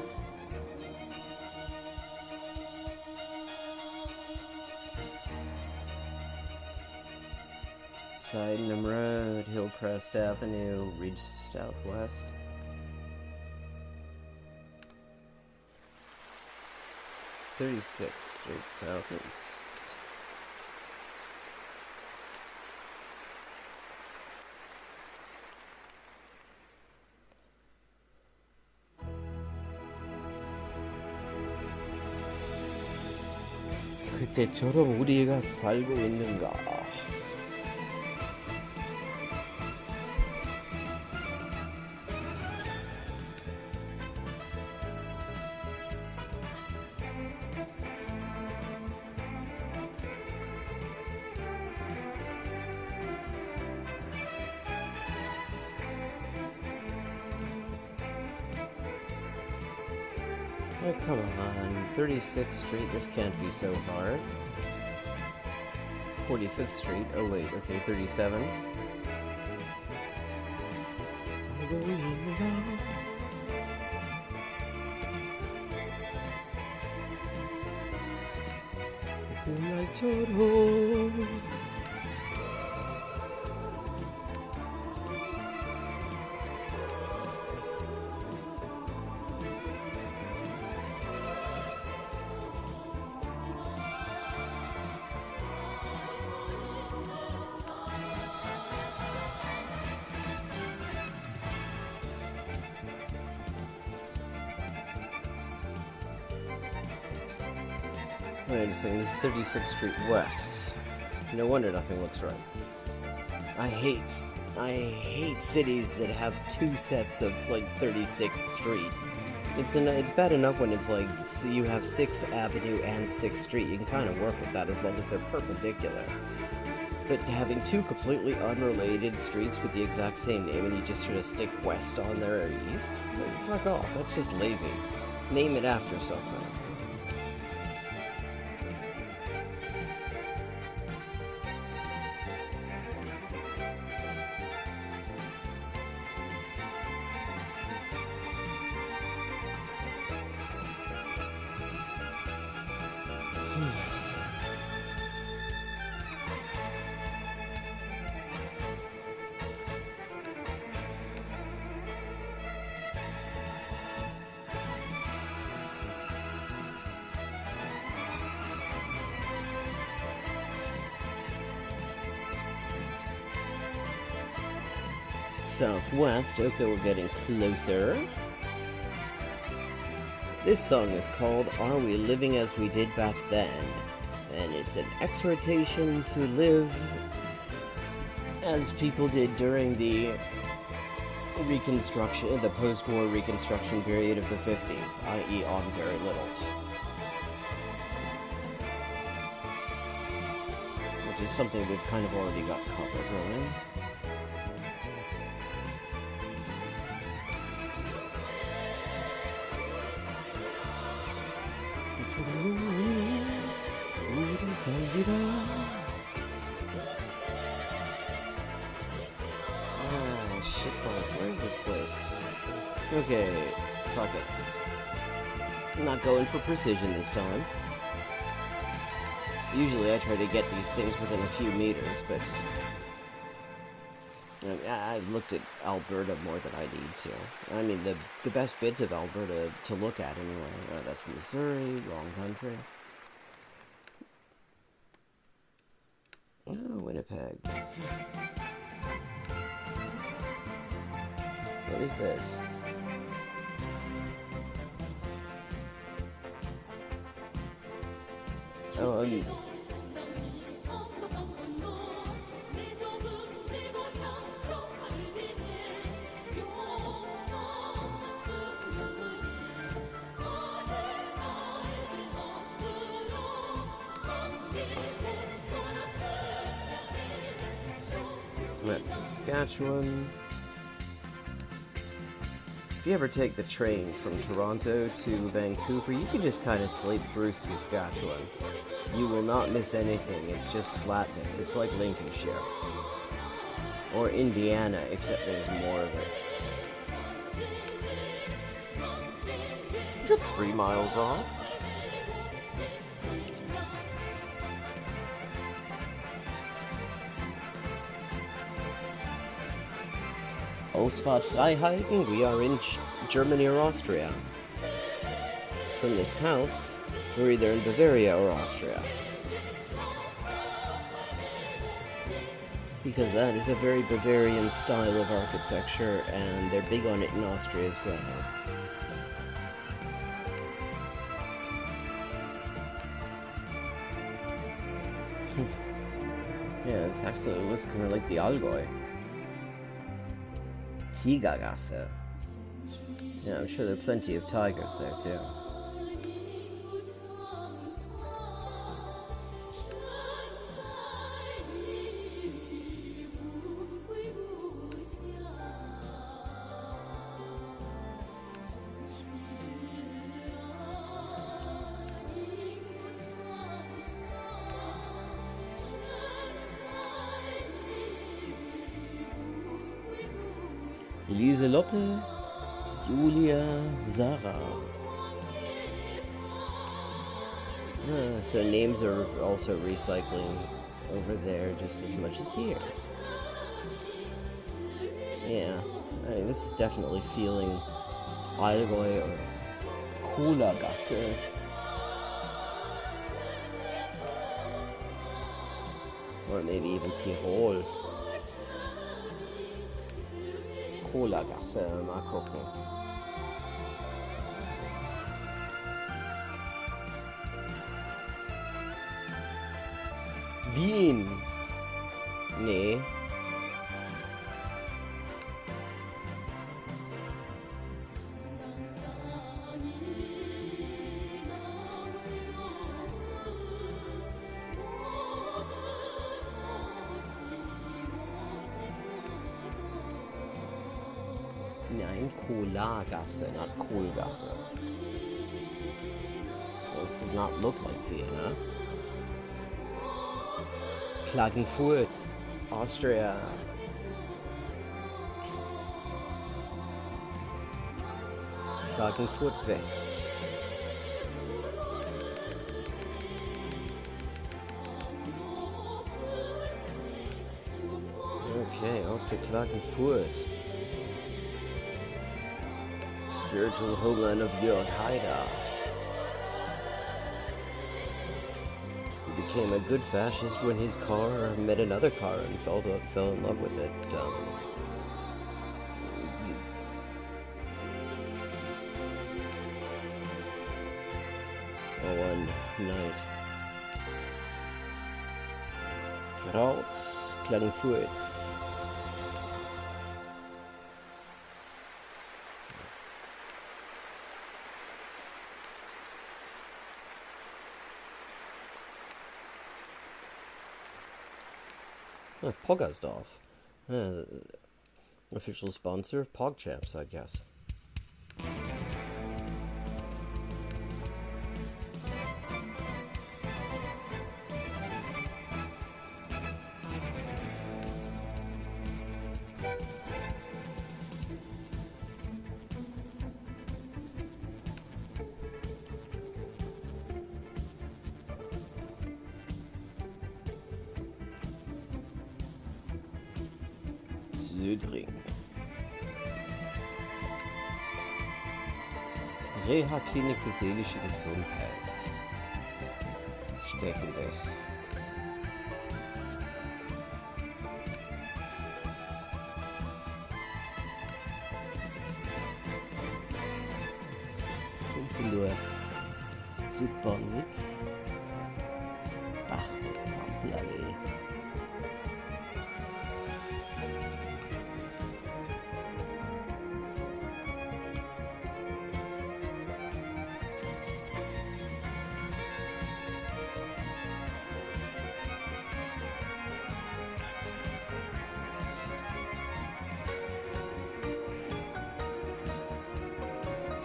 Sydenham Road, Hillcrest Avenue, Ridge Southwest. .36th Street Southeast. 그때처럼 우리가 살고 있는가? Oh, come on. 36th Street, this can't be so hard. 45th Street, oh wait, okay, 37. My turtle. Wait a second, this is 36th Street West. No wonder nothing looks right. I hate cities that have two sets of, like, 36th Street. It's bad enough when it's like, so you have 6th Avenue and 6th Street. You can kind of work with that as long as they're perpendicular. But having two completely unrelated streets with the exact same name and you just sort of stick west on there or east? Like, fuck off, that's just lazy. Name it after something. Southwest, okay, we're getting closer. This song is called Are We Living As We Did Back Then? And it's an exhortation to live as people did during the Reconstruction, the post-war Reconstruction period of the 50s, i.e. on very little. Which is something they've kind of already got covered, really. Ah, shitballs. Where is this place? Okay, fuck it. I'm not going for precision this time. Usually I try to get these things within a few meters, but I've looked at Alberta more than I need to. I mean, the best bits of Alberta to look at anyway. That's Missouri, wrong country. Oh, Winnipeg. What is this? Oh, that's Saskatchewan. If you ever take the train from Toronto to Vancouver, you can just kind of sleep through Saskatchewan. You will not miss anything, it's just flatness. It's like Lincolnshire. Or Indiana, except there's more of it. You're 3 miles off. Ausfahrtfreiheiten, we are in Germany or Austria. From this house, we're either in Bavaria or Austria. Because that is a very Bavarian style of architecture, and they're big on it in Austria as well. Yeah, this actually looks kind of like the Allgäu. Geoguessr. Yeah, I'm sure there are plenty of tigers there too. Lieselotte, Julia, Sarah. So names are also recycling over there just as much as here. Yeah, I mean, this is definitely feeling Allgäu or Geoguessr. Or maybe even Tirol. Geoguessr, mal gucken. Wien. Nee. Nein, Geoguessr, not Geoguessr. Well, this does not look like Vienna. Klagenfurt, Austria. Klagenfurt West. Okay, auf to Klagenfurt. Spiritual homeland of Jörg Haider. He became a good fascist when his car met another car and fell in love with it. One night. Raus, Klagenfurt. Poggersdorf. Official sponsor of PogChamps, I guess. Südring. Reha-Klinik für seelische Gesundheit. Steckendes. Kumpelur. Südbornwijk. Bachweg-Ampelallee.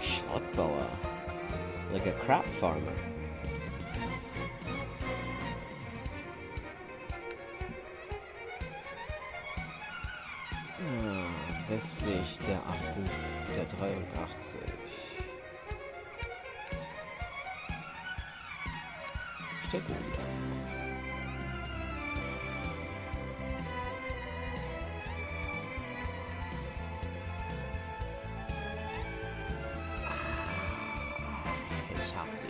Schottbauer, like a crop farmer. Westlich der 83. Steckenwieder. Ich hab die.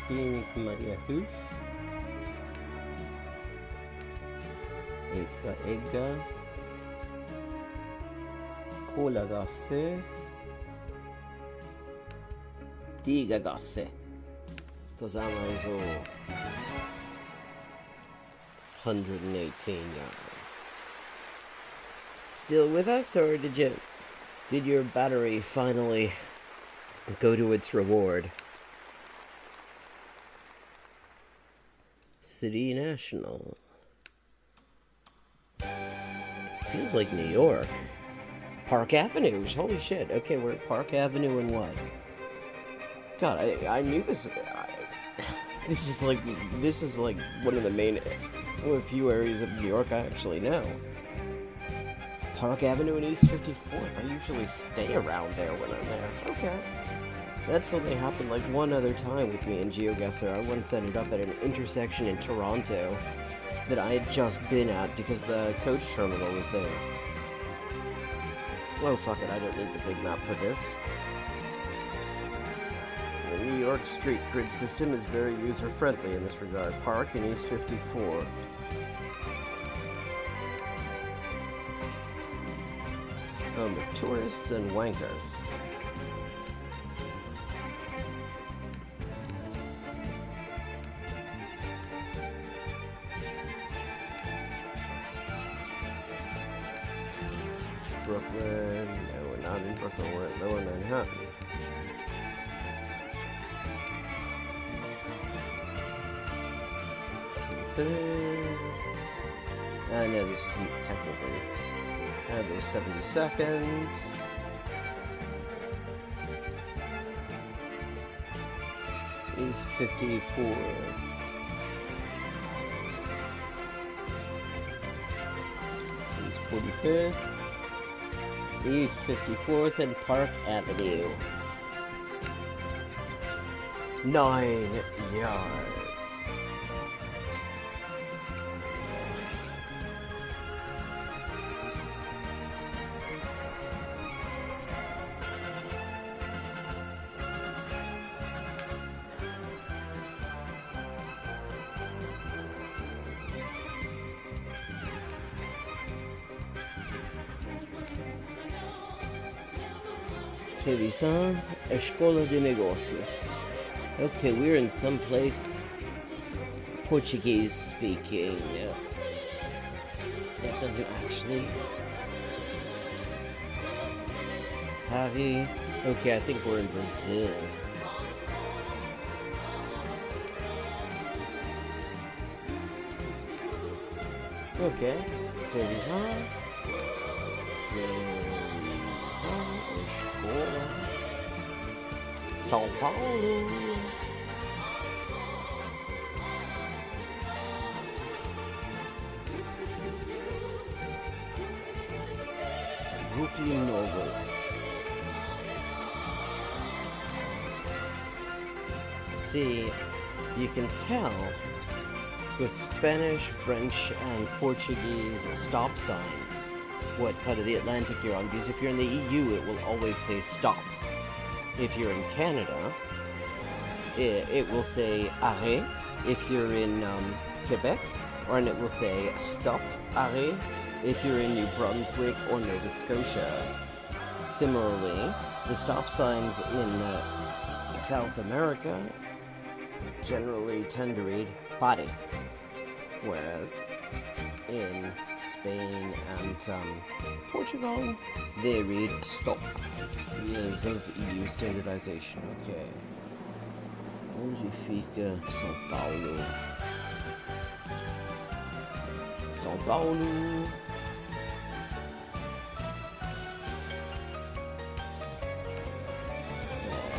Klinik Maria Huf. Egga. Kolagasse. Digagasse. Das haben wir so 118 yards. Still with us, or did your battery finally go to its reward? City National. Feels like New York. Park Avenue. Holy shit. Okay, we're at Park Avenue and what? God, I knew this. This is like one of the main, a few areas of New York I actually know. Park Avenue and East 54th. I usually stay around there when I'm there. Okay. That's only happened like one other time with me in Geoguessr. I once ended up at an intersection in Toronto that I had just been at because the coach terminal was there. Well, fuck it, I don't need the big map for this. The New York street grid system is very user-friendly in this regard. Park in East 54. Home of tourists and wankers. Brooklyn. No, we're not in Brooklyn. We're at Lower Manhattan. No, this isn't technically. There's 72nd. East 54th. East 45th. East 54th and Park Avenue. 9 yards. Serviço, Escola de Negócios. Okay, we're in some place Portuguese speaking. That doesn't actually. Harry. Okay, I think we're in Brazil. Okay, Serviço. São Paulo. Brooklyn Novo. See, you can tell with Spanish, French, and Portuguese stop signs what side of the Atlantic you're on, because if you're in the EU, it will always say stop. If you're in Canada, it will say arrêt. If you're in Quebec, and it will say stop, arrêt. If you're in New Brunswick or Nova Scotia. Similarly, the stop signs in South America generally tend to read pare, whereas in Spain and Portugal, they read stop. Years of EU standardization. Okay. Onde fica São Paulo? São Paulo.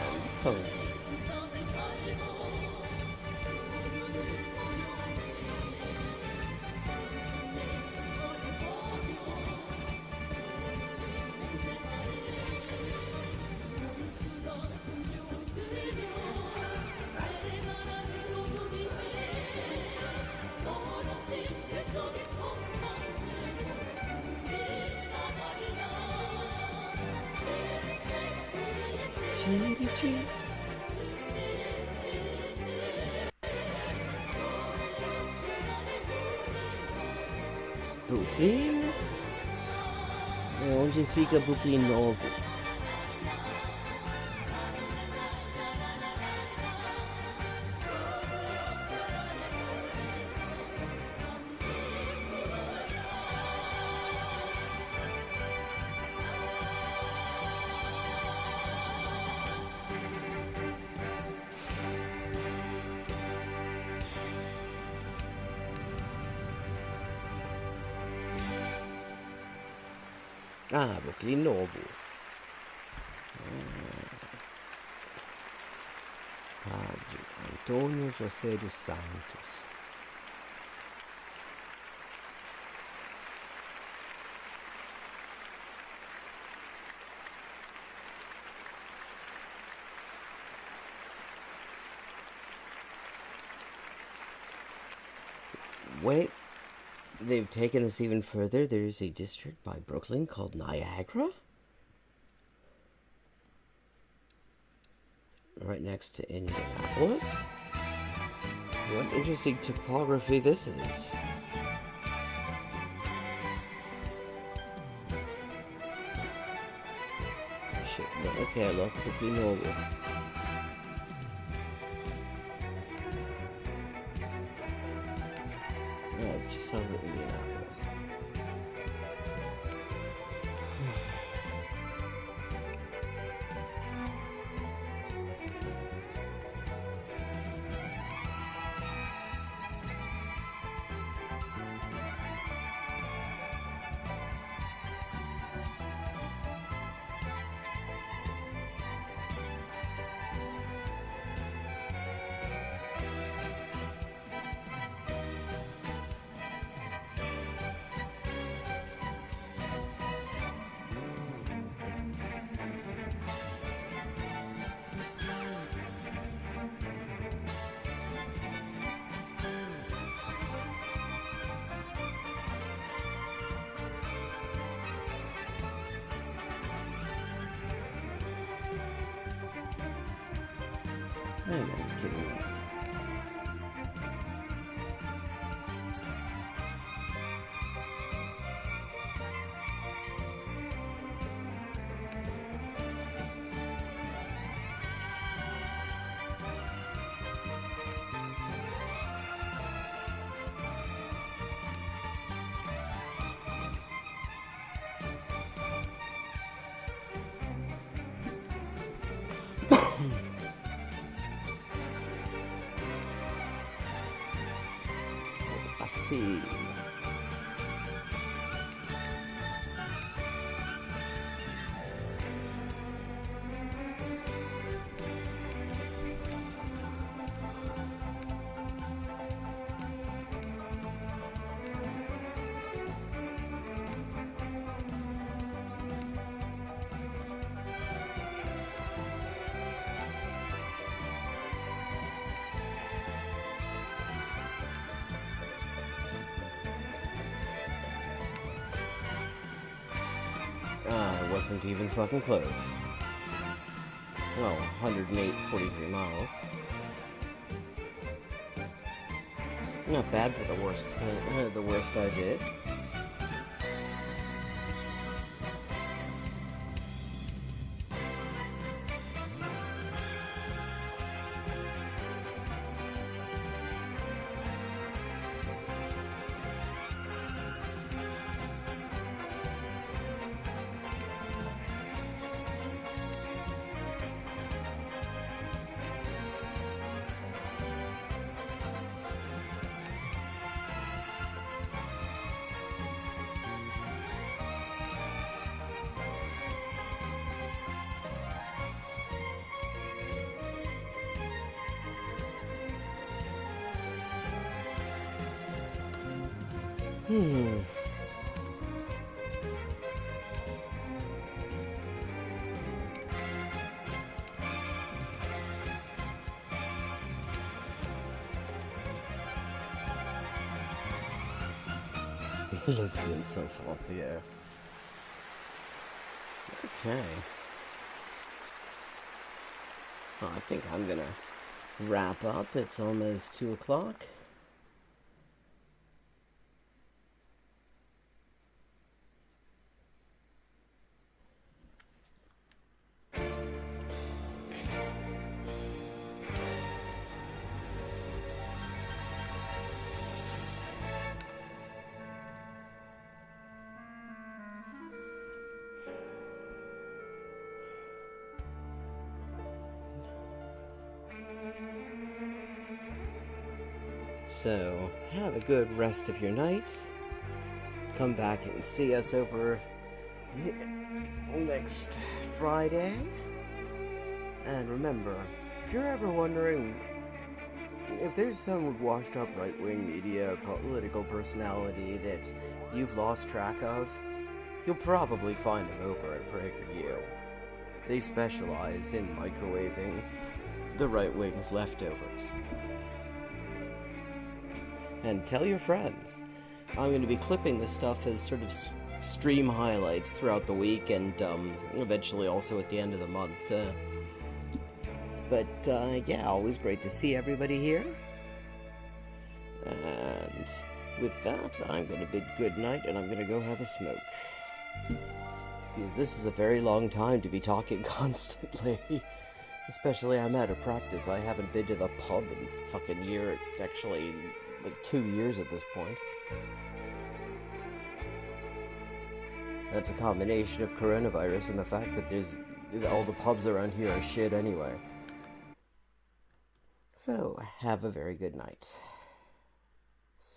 And so. Brooklyn? Onde fica Brooklyn Novo? Ah, Brooklyn Novo. Padre Antônio José dos Santos. Wait, they've taken this even further. There's a district by Brooklyn called Niagara? Right next to Indianapolis? What interesting topography this is. Shit, no, okay, I lost Brooklyn Novo. No, it's just south of Indianapolis. I know, I'm kidding. Assim. I wasn't even fucking close. Well, 108.43 miles. Not bad for the worst I did. Lesbian so faulty, yeah. Okay. Well, I think I'm gonna wrap up. It's almost 2 o'clock. So, have a good rest of your night. Come back and see us over next Friday. And remember, if you're ever wondering if there's some washed-up right-wing media or political personality that you've lost track of, you'll probably find them over at PragerU. They specialize in microwaving the right-wing's leftovers. And tell your friends. I'm going to be clipping this stuff as sort of stream highlights throughout the week and eventually also at the end of the month. But yeah, always great to see everybody here. And with that, I'm going to bid good night and I'm going to go have a smoke. Because this is a very long time to be talking constantly. Especially I'm out of practice. I haven't been to the pub in fucking year, actually, like 2 years at this point. That's a combination of coronavirus and the fact that there's all the pubs around here are shit anyway. So, have a very good night.